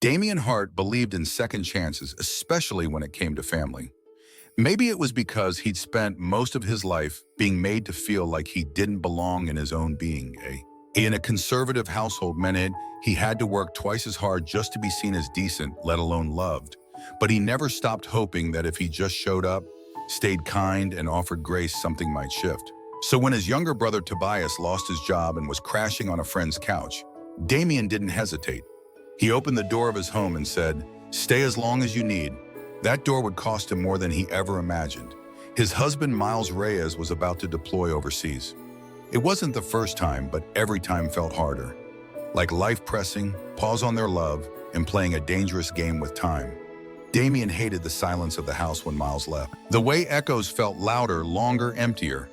Damien Hart believed in second chances, especially when it came to family. Maybe it was because he'd spent most of his life being made to feel like he didn't belong in his own being. In a conservative household meant he had to work twice as hard just to be seen as decent, let alone loved. But he never stopped hoping that if he just showed up, stayed kind, and offered grace, something might shift. So when his younger brother Tobias lost his job and was crashing on a friend's couch, Damien didn't hesitate. He opened the door of his home and said, "Stay as long as you need." That door would cost him more than he ever imagined. His husband, Miles Reyes, was about to deploy overseas. It wasn't the first time, but every time felt harder. Like life pressing, pause on their love, and playing a dangerous game with time. Damien hated the silence of the house when Miles left. The way echoes felt louder, longer, emptier.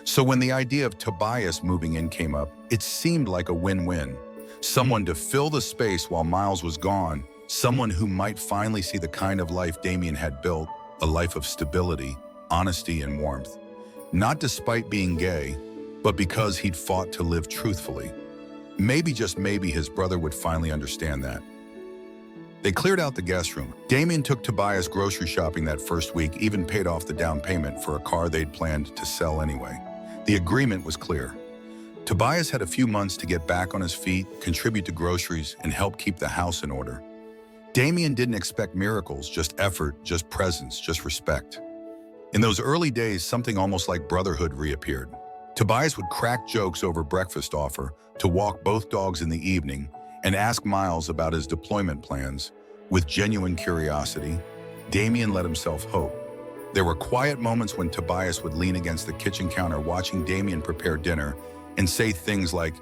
So when the idea of Tobias moving in came up, it seemed like a win-win. Someone to fill the space while Miles was gone, someone who might finally see the kind of life Damien had built, a life of stability, honesty, and warmth. Not despite being gay, but because he'd fought to live truthfully. Maybe, just maybe, his brother would finally understand that. They cleared out the guest room. Damien took Tobias grocery shopping that first week, even paid off the down payment for a car they'd planned to sell anyway. The agreement was clear. Tobias had a few months to get back on his feet, contribute to groceries, and help keep the house in order. Damien didn't expect miracles, just effort, just presence, just respect. In those early days, something almost like brotherhood reappeared. Tobias would crack jokes over breakfast offer, to walk both dogs in the evening, and ask Miles about his deployment plans. With genuine curiosity, Damien let himself hope. There were quiet moments when Tobias would lean against the kitchen counter watching Damien prepare dinner and say things like,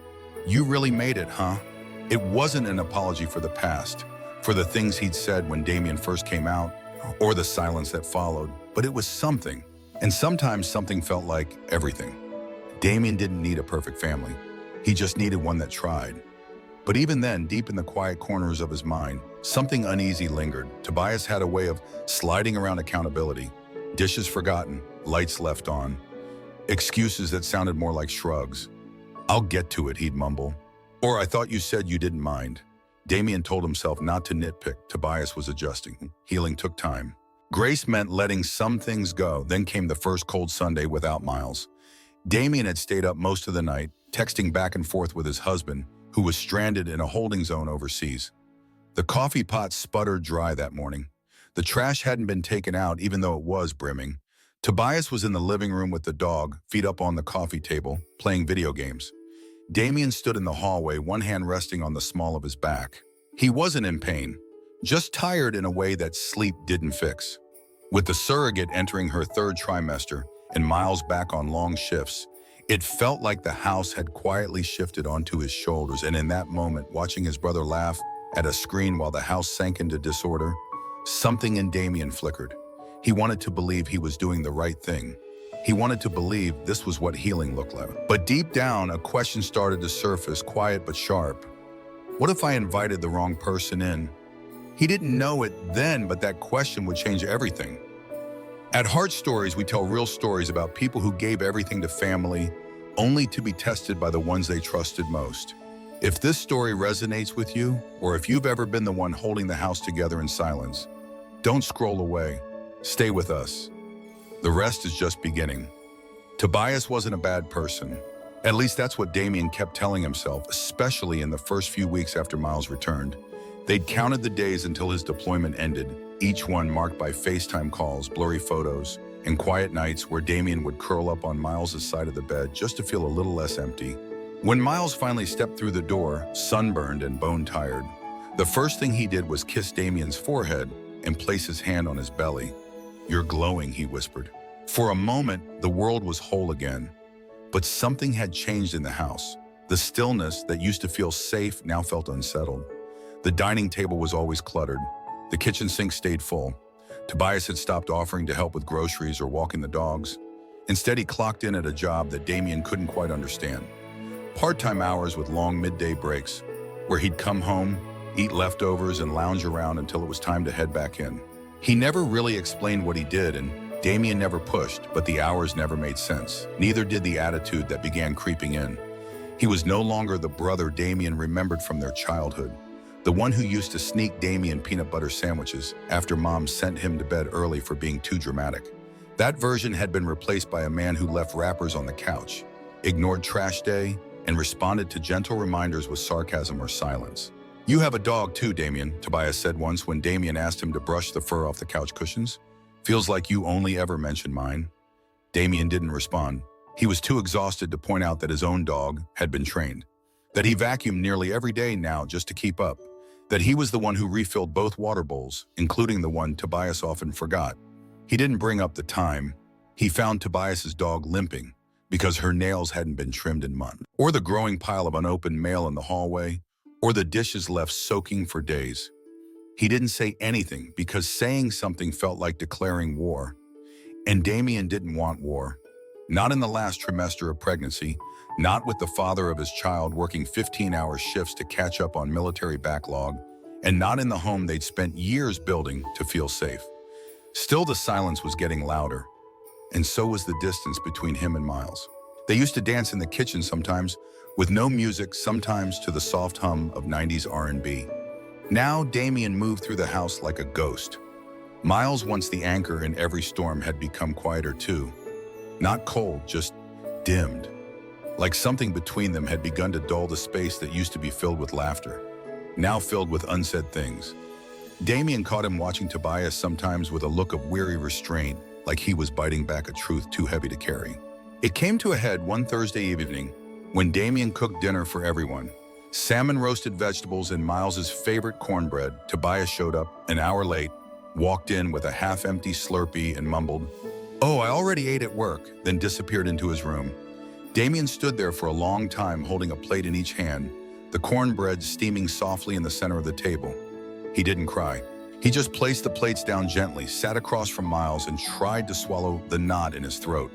"You really made it, huh?" It wasn't an apology for the past, for the things he'd said when Damien first came out, or the silence that followed, but it was something. And sometimes something felt like everything. Damien didn't need a perfect family. He just needed one that tried. But even then, deep in the quiet corners of his mind, something uneasy lingered. Tobias had a way of sliding around accountability. Dishes forgotten, lights left on, excuses that sounded more like shrugs. "I'll get to it," he'd mumble. Or, "I thought you said you didn't mind." Damien told himself not to nitpick. Tobias was adjusting. Healing took time. Grace meant letting some things go. Then came the first cold Sunday without Miles. Damien had stayed up most of the night, texting back and forth with his husband, who was stranded in a holding zone overseas. The coffee pot sputtered dry that morning. The trash hadn't been taken out, even though it was brimming. Tobias was in the living room with the dog, feet up on the coffee table, playing video games. Damien stood in the hallway, one hand resting on the small of his back. He wasn't in pain, just tired in a way that sleep didn't fix. With the surrogate entering her third trimester and Miles back on long shifts, it felt like the house had quietly shifted onto his shoulders. And in that moment, watching his brother laugh at a screen while the house sank into disorder, something in Damien flickered. He wanted to believe he was doing the right thing. He wanted to believe this was what healing looked like. But deep down, a question started to surface, quiet but sharp. What if I invited the wrong person in? He didn't know it then, but that question would change everything. At Heart Stories, we tell real stories about people who gave everything to family, only to be tested by the ones they trusted most. If this story resonates with you, or if you've ever been the one holding the house together in silence, don't scroll away. Stay with us. The rest is just beginning. Tobias wasn't a bad person. At least that's what Damien kept telling himself, especially in the first few weeks after Miles returned. They'd counted the days until his deployment ended, each one marked by FaceTime calls, blurry photos, and quiet nights where Damien would curl up on Miles' side of the bed just to feel a little less empty. When Miles finally stepped through the door, sunburned and bone-tired, the first thing he did was kiss Damien's forehead and place his hand on his belly. "You're glowing," he whispered. For a moment, the world was whole again. But something had changed in the house. The stillness that used to feel safe now felt unsettled. The dining table was always cluttered. The kitchen sink stayed full. Tobias had stopped offering to help with groceries or walking the dogs. Instead, he clocked in at a job that Damien couldn't quite understand. Part-time hours with long midday breaks, where he'd come home, eat leftovers, and lounge around until it was time to head back in. He never really explained what he did, and Damien never pushed, but the hours never made sense. Neither did the attitude that began creeping in. He was no longer the brother Damien remembered from their childhood. The one who used to sneak Damien peanut butter sandwiches after Mom sent him to bed early for being too dramatic. That version had been replaced by a man who left wrappers on the couch, ignored trash day, and responded to gentle reminders with sarcasm or silence. "You have a dog too, Damien," Tobias said once when Damien asked him to brush the fur off the couch cushions. "Feels like you only ever mention mine." Damien didn't respond. He was too exhausted to point out that his own dog had been trained, that he vacuumed nearly every day now just to keep up, that he was the one who refilled both water bowls, including the one Tobias often forgot. He didn't bring up the time. He found Tobias's dog limping because her nails hadn't been trimmed in months, or the growing pile of unopened mail in the hallway, or the dishes left soaking for days. He didn't say anything because saying something felt like declaring war. And Damien didn't want war. Not in the last trimester of pregnancy, not with the father of his child working 15-hour shifts to catch up on military backlog, and not in the home they'd spent years building to feel safe. Still, the silence was getting louder, and so was the distance between him and Miles. They used to dance in the kitchen sometimes, with no music, sometimes to the soft hum of 90s R&B. Now, Damien moved through the house like a ghost. Miles, once the anchor in every storm, had become quieter too. Not cold, just dimmed. Like something between them had begun to dull the space that used to be filled with laughter, now filled with unsaid things. Damien caught him watching Tobias sometimes with a look of weary restraint, like he was biting back a truth too heavy to carry. It came to a head one Thursday evening when Damien cooked dinner for everyone. Salmon roasted vegetables and Miles's favorite cornbread. Tobias showed up an hour late, walked in with a half-empty Slurpee and mumbled, "Oh, I already ate at work," then disappeared into his room. Damien stood there for a long time holding a plate in each hand, the cornbread steaming softly in the center of the table. He didn't cry. He just placed the plates down gently, sat across from Miles, and tried to swallow the knot in his throat.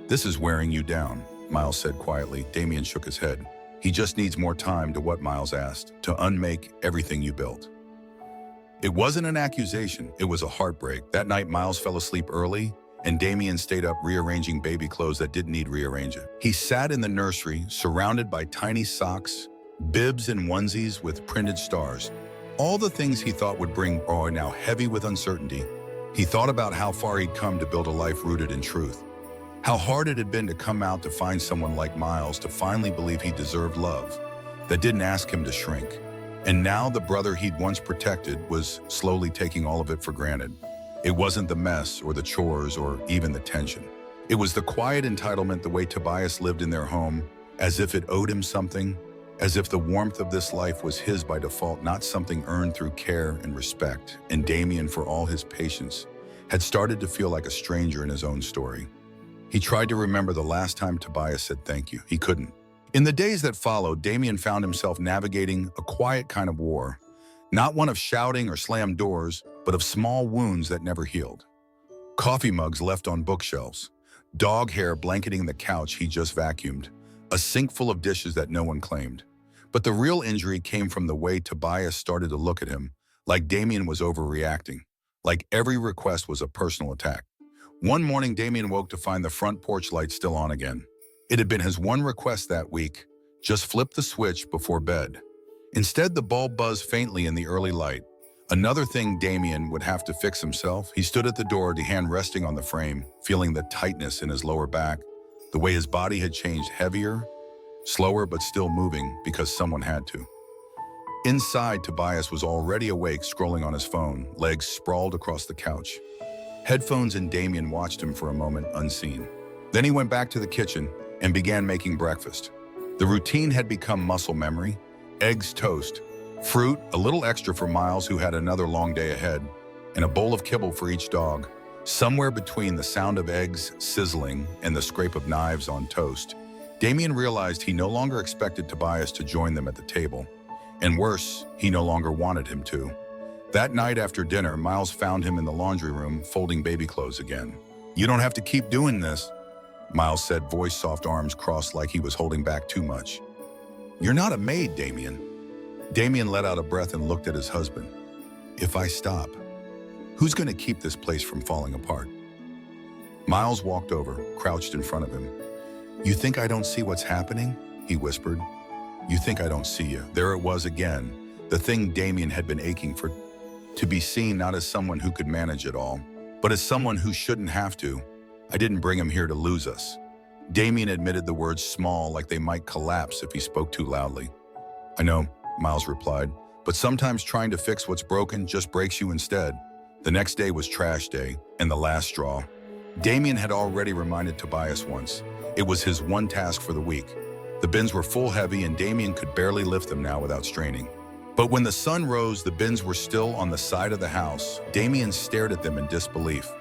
"This is wearing you down," Miles said quietly. Damien shook his head. "He just needs more time," to what Miles asked, "to unmake everything you built." It wasn't an accusation, it was a heartbreak. That night, Miles fell asleep early, and Damien stayed up rearranging baby clothes that didn't need rearranging. He sat in the nursery, surrounded by tiny socks, bibs and onesies with printed stars. All the things he thought would bring joy now heavy with uncertainty. He thought about how far he'd come to build a life rooted in truth. How hard it had been to come out to find someone like Miles, to finally believe he deserved love that didn't ask him to shrink. And now the brother he'd once protected was slowly taking all of it for granted. It wasn't the mess or the chores or even the tension. It was the quiet entitlement, the way Tobias lived in their home, as if it owed him something, as if the warmth of this life was his by default, not something earned through care and respect. And Damien, for all his patience, had started to feel like a stranger in his own story. He tried to remember the last time Tobias said thank you. He couldn't. In the days that followed, Damien found himself navigating a quiet kind of war, not one of shouting or slammed doors, but of small wounds that never healed. Coffee mugs left on bookshelves, dog hair blanketing the couch he just vacuumed, a sink full of dishes that no one claimed. But the real injury came from the way Tobias started to look at him, like Damien was overreacting, like every request was a personal attack. One morning, Damien woke to find the front porch light still on again. It had been his one request that week: just flip the switch before bed. Instead, the bulb buzzed faintly in the early light. Another thing Damien would have to fix himself. He stood at the door, the hand resting on the frame, feeling the tightness in his lower back, the way his body had changed, heavier, slower but still moving because someone had to. Inside, Tobias was already awake, scrolling on his phone, legs sprawled across the couch. Headphones and Damien watched him for a moment, unseen. Then he went back to the kitchen and began making breakfast. The routine had become muscle memory: eggs, toast, fruit, a little extra for Miles, who had another long day ahead, and a bowl of kibble for each dog. Somewhere between the sound of eggs sizzling and the scrape of knives on toast, Damien realized he no longer expected Tobias to join them at the table. And worse, he no longer wanted him to. That night after dinner, Miles found him in the laundry room, folding baby clothes again. "You don't have to keep doing this," Miles said, voice soft, arms crossed like he was holding back too much. "You're not a maid, Damien." Damien let out a breath and looked at his husband. "If I stop, who's going to keep this place from falling apart?" Miles walked over, crouched in front of him. "You think I don't see what's happening?" he whispered. "You think I don't see you." There it was again, the thing Damien had been aching for, to be seen not as someone who could manage it all, but as someone who shouldn't have to. I didn't bring him here to lose us. Damien admitted the words small, like they might collapse if he spoke too loudly. I know, Miles replied, but sometimes trying to fix what's broken just breaks you instead. The next day was trash day, and the last straw. Damien had already reminded Tobias once. It was his one task for the week. The bins were full heavy, and Damien could barely lift them now without straining. But when the sun rose, the bins were still on the side of the house. Damien stared at them in disbelief,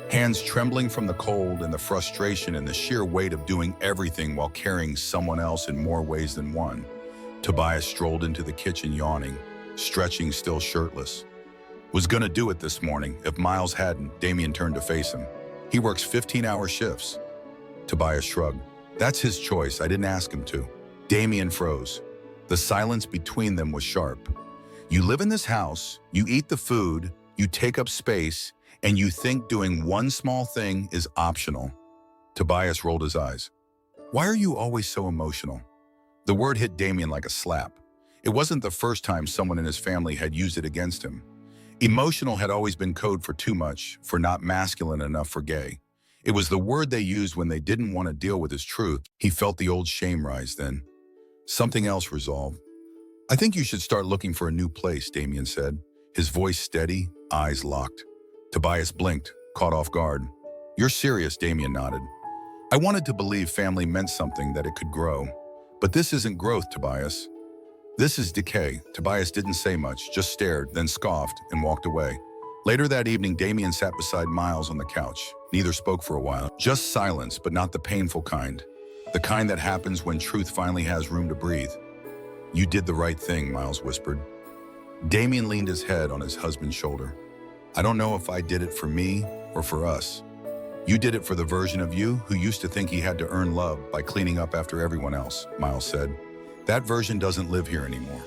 hands trembling from the cold and the frustration and the sheer weight of doing everything while carrying someone else in more ways than one. Tobias strolled into the kitchen yawning, stretching, still shirtless. Was gonna do it this morning. If Miles hadn't, Damien turned to face him. He works 15-hour shifts. Tobias shrugged. That's his choice. I didn't ask him to. Damien froze. The silence between them was sharp. You live in this house, you eat the food, you take up space, and you think doing one small thing is optional. Tobias rolled his eyes. Why are you always so emotional? The word hit Damien like a slap. It wasn't the first time someone in his family had used it against him. Emotional had always been code for too much, for not masculine enough for gay. It was the word they used when they didn't want to deal with his truth. He felt the old shame rise then. Something else resolved. I think you should start looking for a new place, Damien said, his voice steady, eyes locked. Tobias blinked, caught off guard. You're serious, Damien nodded. I wanted to believe family meant something, that it could grow. But this isn't growth, Tobias. This is decay. Tobias didn't say much, just stared, then scoffed and walked away. Later that evening, Damien sat beside Miles on the couch. Neither spoke for a while. Just silence, but not the painful kind. The kind that happens when truth finally has room to breathe. You did the right thing, Miles whispered. Damien leaned his head on his husband's shoulder. I don't know if I did it for me or for us. You did it for the version of you who used to think he had to earn love by cleaning up after everyone else, Miles said. That version doesn't live here anymore.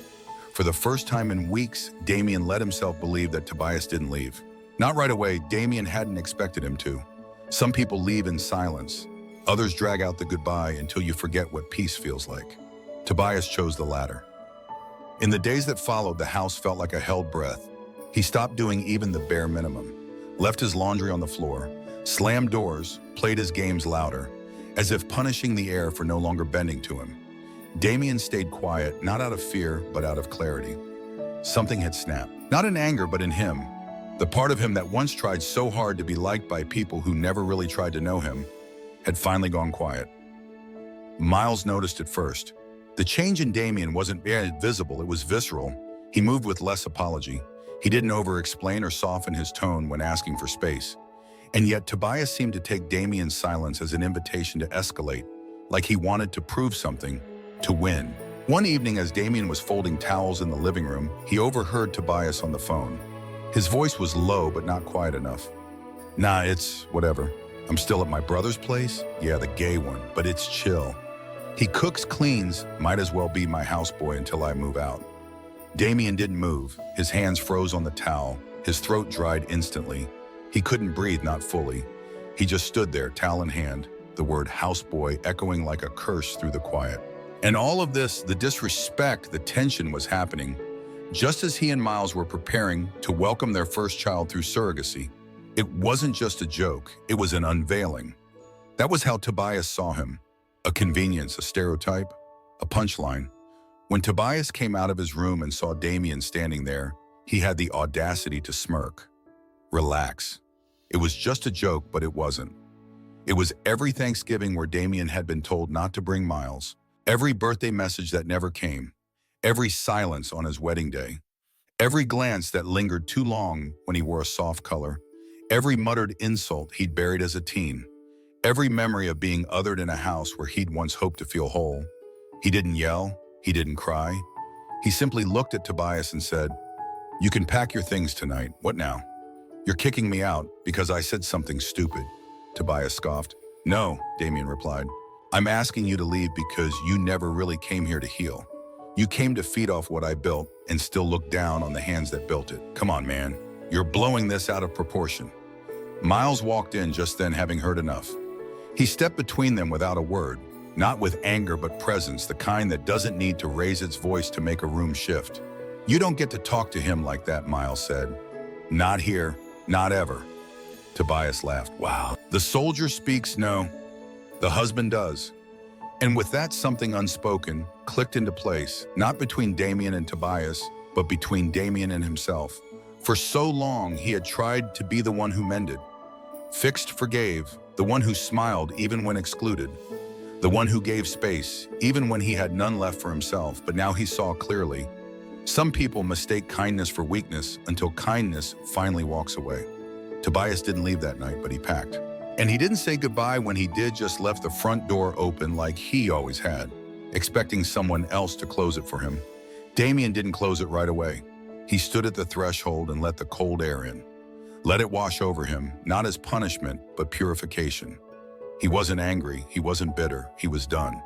For the first time in weeks, Damien let himself believe that Tobias didn't leave. Not right away. Damien hadn't expected him to. Some people leave in silence. Others drag out the goodbye until you forget what peace feels like. Tobias chose the latter. In the days that followed, the house felt like a held breath. He stopped doing even the bare minimum, left his laundry on the floor, slammed doors, played his games louder, as if punishing the air for no longer bending to him. Damien stayed quiet, not out of fear, but out of clarity. Something had snapped, not in anger, but in him. The part of him that once tried so hard to be liked by people who never really tried to know him had finally gone quiet. Miles noticed it first. The change in Damien wasn't visible, it was visceral. He moved with less apology. He didn't over-explain or soften his tone when asking for space. And yet Tobias seemed to take Damien's silence as an invitation to escalate, like he wanted to prove something, to win. One evening, as Damien was folding towels in the living room, he overheard Tobias on the phone. His voice was low, but not quiet enough. Nah, it's whatever. I'm still at my brother's place? Yeah, the gay one, but it's chill. He cooks, cleans, might as well be my houseboy until I move out. Damien didn't move. His hands froze on the towel. His throat dried instantly. He couldn't breathe, not fully. He just stood there, towel in hand, the word houseboy echoing like a curse through the quiet. And all of this, the disrespect, the tension was happening, just as he and Miles were preparing to welcome their first child through surrogacy. It wasn't just a joke, it was an unveiling. That was how Tobias saw him. A convenience, a stereotype, a punchline. When Tobias came out of his room and saw Damien standing there, he had the audacity to smirk. Relax. It was just a joke, but it wasn't. It was every Thanksgiving where Damien had been told not to bring Miles, every birthday message that never came, every silence on his wedding day, every glance that lingered too long when he wore a soft color, every muttered insult he'd buried as a teen, every memory of being othered in a house where he'd once hoped to feel whole. He didn't yell, he didn't cry. He simply looked at Tobias and said, "You can pack your things tonight. What now?" "You're kicking me out because I said something stupid," Tobias scoffed. "No," Damien replied. "I'm asking you to leave because you never really came here to heal. You came to feed off what I built and still look down on the hands that built it. Come on, man. You're blowing this out of proportion." Miles walked in just then, having heard enough. He stepped between them without a word, not with anger but presence, the kind that doesn't need to raise its voice to make a room shift. "You don't get to talk to him like that," Miles said. "Not here, not ever." Tobias laughed. "Wow. The soldier speaks, no, the husband does." And with that, something unspoken clicked into place, not between Damien and Tobias, but between Damien and himself. For so long, he had tried to be the one who mended, fixed, forgave, the one who smiled even when excluded, the one who gave space even when he had none left for himself. But now he saw clearly. Some people mistake kindness for weakness until kindness finally walks away. Tobias didn't leave that night, but he packed. And he didn't say goodbye. When he did, just left the front door open like he always had, expecting someone else to close it for him. Damien didn't close it right away. He stood at the threshold and let the cold air in. Let it wash over him, not as punishment, but purification. He wasn't angry, he wasn't bitter, he was done.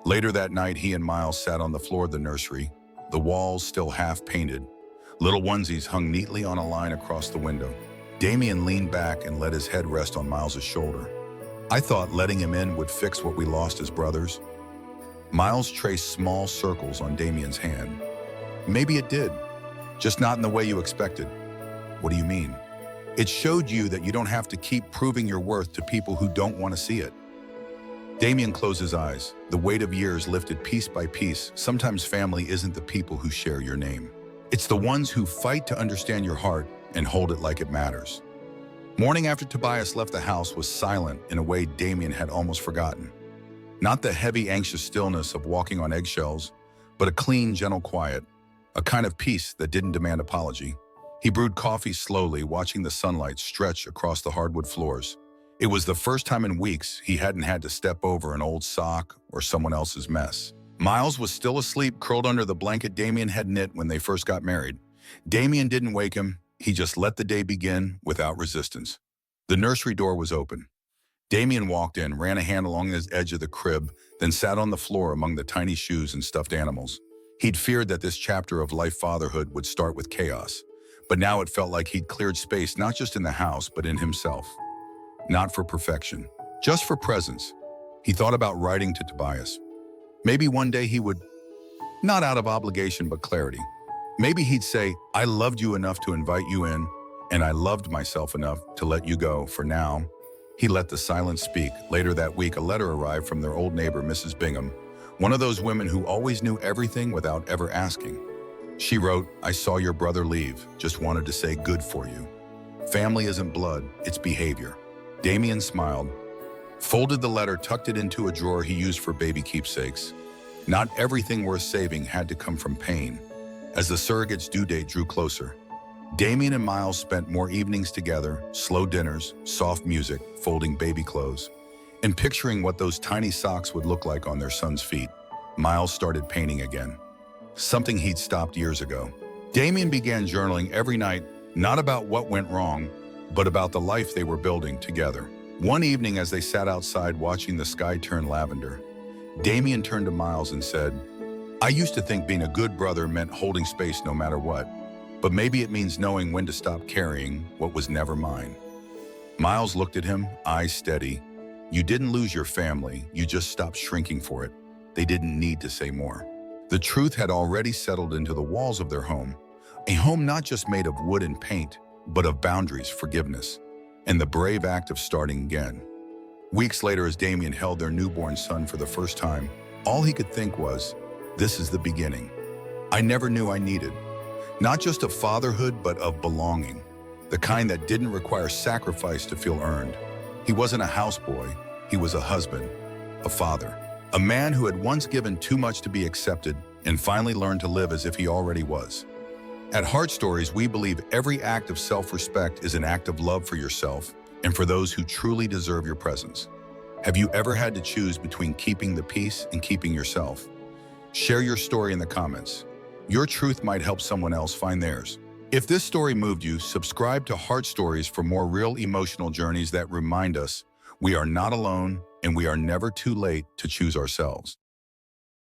Later that night, he and Miles sat on the floor of the nursery, the walls still half painted. Little onesies hung neatly on a line across the window. Damien leaned back and let his head rest on Miles's shoulder. "I thought letting him in would fix what we lost as brothers." Miles traced small circles on Damien's hand. "Maybe it did, just not in the way you expected." "What do you mean?" "It showed you that you don't have to keep proving your worth to people who don't want to see it." Damien closed his eyes. The weight of years lifted piece by piece. Sometimes family isn't the people who share your name. It's the ones who fight to understand your heart and hold it like it matters. Morning after Tobias left the house was silent in a way Damien had almost forgotten. Not the heavy, anxious stillness of walking on eggshells, but a clean, gentle quiet, a kind of peace that didn't demand apology. He brewed coffee slowly, watching the sunlight stretch across the hardwood floors. It was the first time in weeks he hadn't had to step over an old sock or someone else's mess. Miles was still asleep, curled under the blanket Damien had knit when they first got married. Damien didn't wake him. He just let the day begin without resistance. The nursery door was open. Damien walked in, ran a hand along the edge of the crib, then sat on the floor among the tiny shoes and stuffed animals. He'd feared that this chapter of life fatherhood would start with chaos, but now it felt like he'd cleared space not just in the house, but in himself. Not for perfection, just for presence. He thought about writing to Tobias. Maybe one day he would, not out of obligation but clarity. Maybe he'd say, "I loved you enough to invite you in, and I loved myself enough to let you go. For now." He let the silence speak. Later that week, a letter arrived from their old neighbor, Mrs. Bingham, one of those women who always knew everything without ever asking. She wrote, "I saw your brother leave. Just wanted to say good for you. Family isn't blood, it's behavior." Damien smiled, folded the letter, tucked it into a drawer he used for baby keepsakes. Not everything worth saving had to come from pain. As the surrogate's due date drew closer, Damien and Miles spent more evenings together, slow dinners, soft music, folding baby clothes, and picturing what those tiny socks would look like on their son's feet. Miles started painting again, something he'd stopped years ago. Damien began journaling every night, not about what went wrong, but about the life they were building together. One evening, as they sat outside watching the sky turn lavender, Damien turned to Miles and said, "I used to think being a good brother meant holding space no matter what, but maybe it means knowing when to stop carrying what was never mine." Miles looked at him, eyes steady. "You didn't lose your family, you just stopped shrinking for it." They didn't need to say more. The truth had already settled into the walls of their home, a home not just made of wood and paint, but of boundaries, forgiveness, and the brave act of starting again. Weeks later, as Damien held their newborn son for the first time, all he could think was, "This is the beginning. I never knew I needed." Not just of fatherhood, but of belonging, the kind that didn't require sacrifice to feel earned. He wasn't a houseboy, he was a husband, a father, a man who had once given too much to be accepted and finally learned to live as if he already was. At Heart Stories, we believe every act of self-respect is an act of love for yourself and for those who truly deserve your presence. Have you ever had to choose between keeping the peace and keeping yourself? Share your story in the comments. Your truth might help someone else find theirs. If this story moved you, subscribe to Heart Stories for more real emotional journeys that remind us we are not alone and we are never too late to choose ourselves.